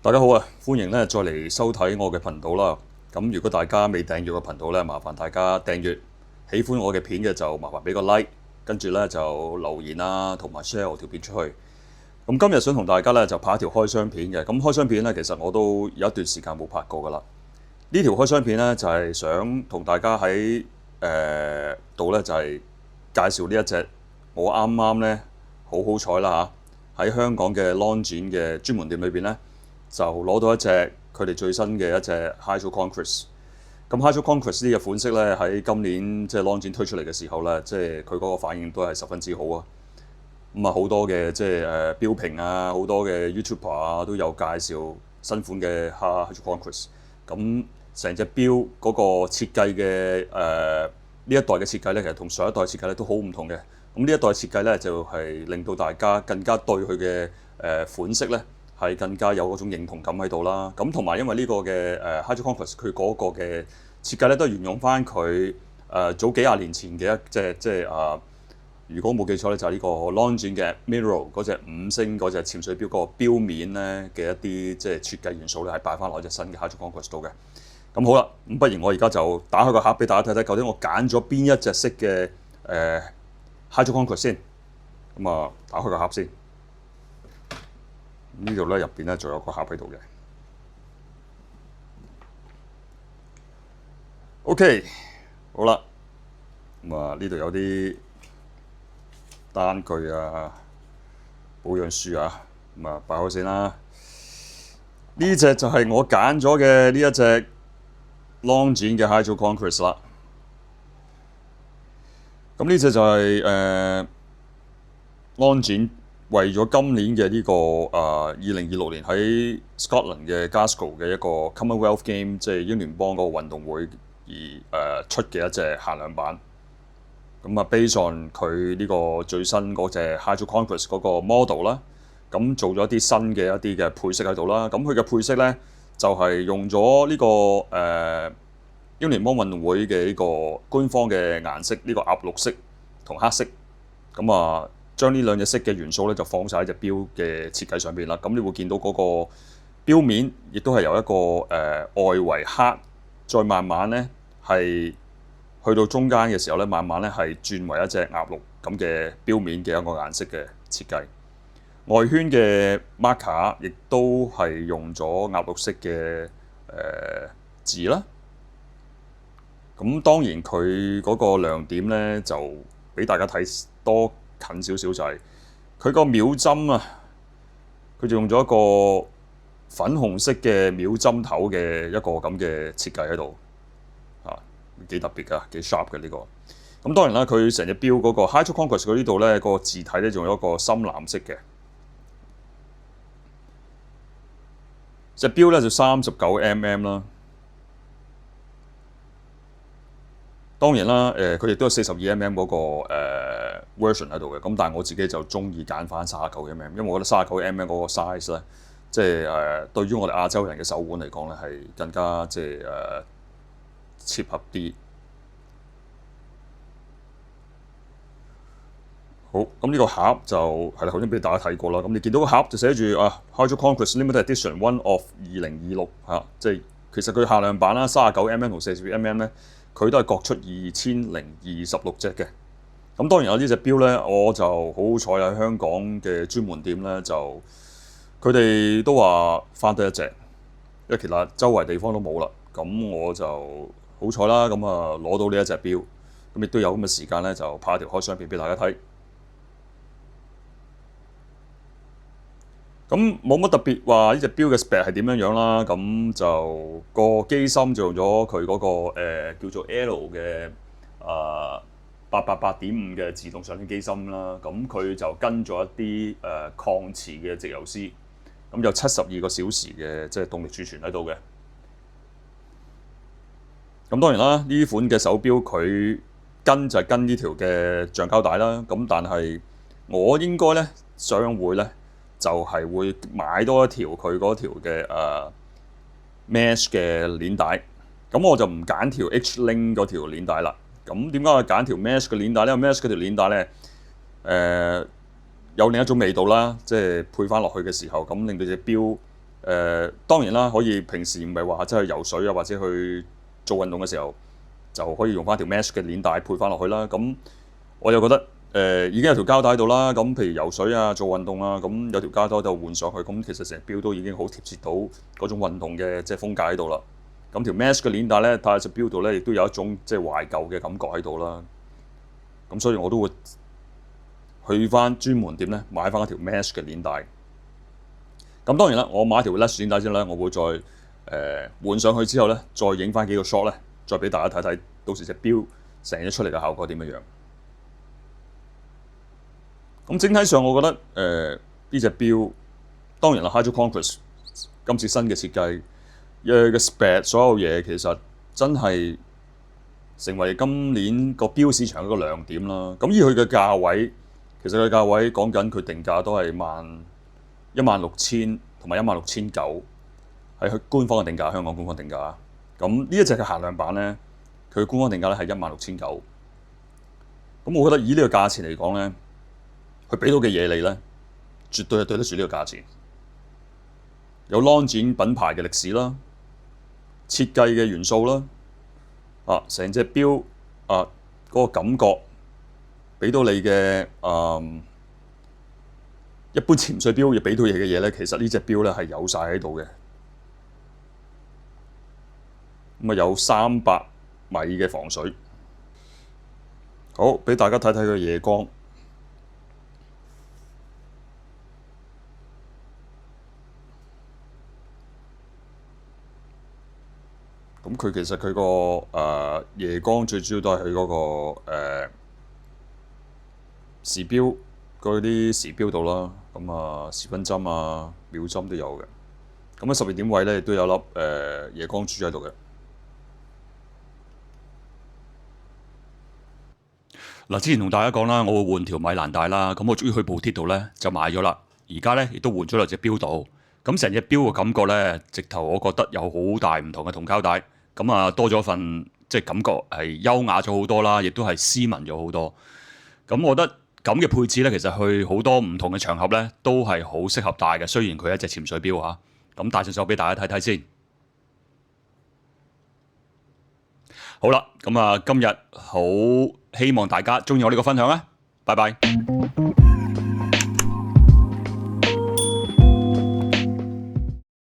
大家好啊，歡迎咧再嚟收睇我嘅頻道啦。咁如果大家未訂閱個頻道咧，麻煩大家訂閱。喜歡我嘅片嘅就麻煩俾個 like，跟住咧就留言啦，同埋 share 我條片出去。咁今日想同大家咧就拍一條開箱片嘅。咁開箱片咧其實我都有一段時間冇拍過噶啦。呢條開箱片咧就係想同大家喺度咧就係介紹呢一隻我啱啱咧好彩啦嚇，喺香港嘅 Long 展嘅專門店裏邊咧就攞到一隻佢哋最新嘅一隻 Hydro Conquest。咁 Hydro Conquest 呢個款式咧喺今年即係 Long 展推出嚟嘅時候咧，即係佢嗰個反應都係十分之好啊。咁啊好多嘅即係標評啊，好多嘅 YouTuber 啊都有介紹新款嘅 Hydro Conquest。咁成隻錶嗰個設計嘅呢一代嘅設計咧，其實同上一代設計咧都好唔同嘅。咁呢一代設計咧就係令到大家更加對佢嘅款式咧係更加有嗰種認同感喺度啦。咁同埋因為呢個嘅Hydro Conquest 佢嗰個嘅設計咧都係沿用翻佢早幾廿年前嘅一隻即係如果冇記錯咧就係呢個 Long 展嘅 Mirror 嗰隻5星嗰隻潛水錶嗰個錶面咧嘅一啲即係設計元素咧係擺翻落隻新嘅 Hydro Conquest 度嘅。咁好啦，咁不如我而家就打開個盒俾大家睇睇，究竟我揀咗邊一隻色嘅Hydro Conquest 先。咁啊，打開個盒先。呢度咧入邊咧仲有個盒喺度嘅。OK， 好啦。咁啊，呢度有啲單據啊、保養書啊，咁啊擺開先啦。呢隻就係我揀咗嘅呢一隻 Long 展嘅 Hydro Conquest 啦。咁呢隻就係Long 展為咗今年嘅呢個2026年喺 Scotland 嘅 Glasgow 嘅一個 Commonwealth Game， 即係英聯邦嗰個運動會而出嘅一隻限量版。咁啊 ，based on 佢呢個最新嗰隻 Hydro Conquest 嗰個 model 啦，咁做咗一啲新嘅一啲嘅配色喺度啦。咁佢嘅配色咧就係用咗呢個英聯邦運動會嘅呢個官方嘅顏色，呢個鴨綠色同黑色。咁啊，將呢兩隻色嘅元素咧就放晒喺隻錶嘅設計上邊啦。咁你會見到嗰個錶面亦都係由一個外圍黑，再慢慢咧係去到中間嘅時候咧，慢慢咧係轉為一隻鴨綠咁嘅錶面嘅一個顏色嘅設計。外圈嘅 marker 亦都係用咗鴨綠色嘅字啦。咁當然佢嗰個亮點咧就俾大家睇多近少少，就係佢個秒針啊，佢就用咗一個粉紅色嘅秒針頭嘅一個咁嘅設計喺度，幾特別㗎，幾 sharp 嘅呢個。咁當然啦，佢成隻錶嗰個 Hydro Conquest 佢呢度咧個字體咧仲有一個深藍色嘅。隻錶咧就39mm 啦。當然啦，佢亦都有42mm 嗰個version 喺度嘅。咁但係我自己就中意揀翻39mm，因為我覺得39mm嗰個 size 咧，即係對於我哋亞洲人嘅手腕嚟講咧係更加即係切合啲。好，咁呢個盒就係啦，頭先俾大家睇過啦。咁你見到個盒就寫住Hydro Conquest Limited Edition One of 2026嚇，即係其實佢限量版啦，39mm 同42mm咧，佢都係各出2026隻嘅。咁當然有呢隻錶咧，我就好彩喺香港嘅專門店咧，就佢哋都話翻得一隻，因為其實周圍地方都冇啦。咁我就好彩啦，咁啊攞到呢一隻錶，咁亦都有咁嘅時間咧，就拍一條開箱片俾大家睇。咁冇乜特別話呢隻錶嘅 spec 係點樣啦，咁就個機芯就用咗佢嗰個叫做 L 嘅888.5嘅自動上升機芯啦。咁佢就跟咗一啲抗磁嘅直流絲，咁有72個小時嘅即係動力儲存喺度嘅。咁當然啦，呢款嘅手錶佢跟就係跟呢條嘅橡膠帶啦。咁但係我應該咧上會咧，就係會買多一條佢嗰條嘅mesh 嘅鏈帶，咁我就唔揀條 H-Link 嗰條鏈帶啦。咁點解我揀條 mesh 嘅鏈帶咧？因為 mesh 嗰條鏈帶咧有另一種味道啦，即係配翻落去嘅時候，咁令到隻錶當然啦，可以平時唔係話真係游水啊，或者去做運動嘅時候，就可以用翻條 mesh 嘅鏈帶配翻落去啦。咁我又覺得已經有條膠帶喺度啦。咁譬如游水啊、做運動啊，咁有條膠帶就換上去，咁其實成標都已經好貼切到嗰種運動嘅即係風格喺度啦。咁條 mesh 嘅鏈帶咧，戴喺隻標度咧，亦都有一種即係懷舊嘅感覺喺度啦。咁所以我都會去翻專門店咧買翻一條 mesh 嘅鏈帶。咁當然啦，我買條 mesh 鏈帶之後咧，我會再換上去之後咧，再影翻幾個 shot 咧，再俾大家睇睇，到時隻標成日出嚟嘅效果點樣樣。咁整體上，我覺得呢隻標當然啦 Hydro Conquest 今次新嘅設計嘅 spec 所有嘢其實真係成為今年個標市場一個亮點啦。咁以佢嘅價位，其實佢價位講緊佢定價都係16,000同埋16,900，係佢官方嘅定價，香港官方定價。咁呢一隻嘅限量版咧，佢嘅官方定價咧係16,900。咁我覺得以呢個價錢嚟講咧，佢俾到嘅嘢你咧，絕對係對得住呢個價錢。有 Longines 品牌嘅歷史啦，設計嘅元素啦，成隻錶嗰個感覺，俾到你嘅一般潛水錶要俾到嘢嘅嘢咧，其實呢隻錶咧係有晒喺度嘅。咁啊有300米嘅防水。好，俾大家睇睇佢夜光。咁佢其實佢個夜光最主要都係佢嗰個時錶嗰啲時錶度啦。咁時分針啊、秒針都有嘅。咁喺12點位咧，亦都有粒夜光珠喺度嘅。嗱，之前同大家講啦，我會換條米蘭帶啦。咁我終於去部鐵度咧就買咗啦。而家咧亦都換咗落隻錶度。咁成隻錶嘅感覺咧，直頭我覺得有好大唔同嘅銅膠帶。咁多咗份即係感覺係優雅咗好多啦，亦都係斯文咗好多。咁我覺得咁嘅配置咧，其實去好多唔同嘅場合咧，都係好適合戴嘅。雖然佢係一隻潛水錶嚇，咁戴上手俾大家睇睇先。好啦，咁今日好希望大家鍾意我呢個分享啊！拜拜。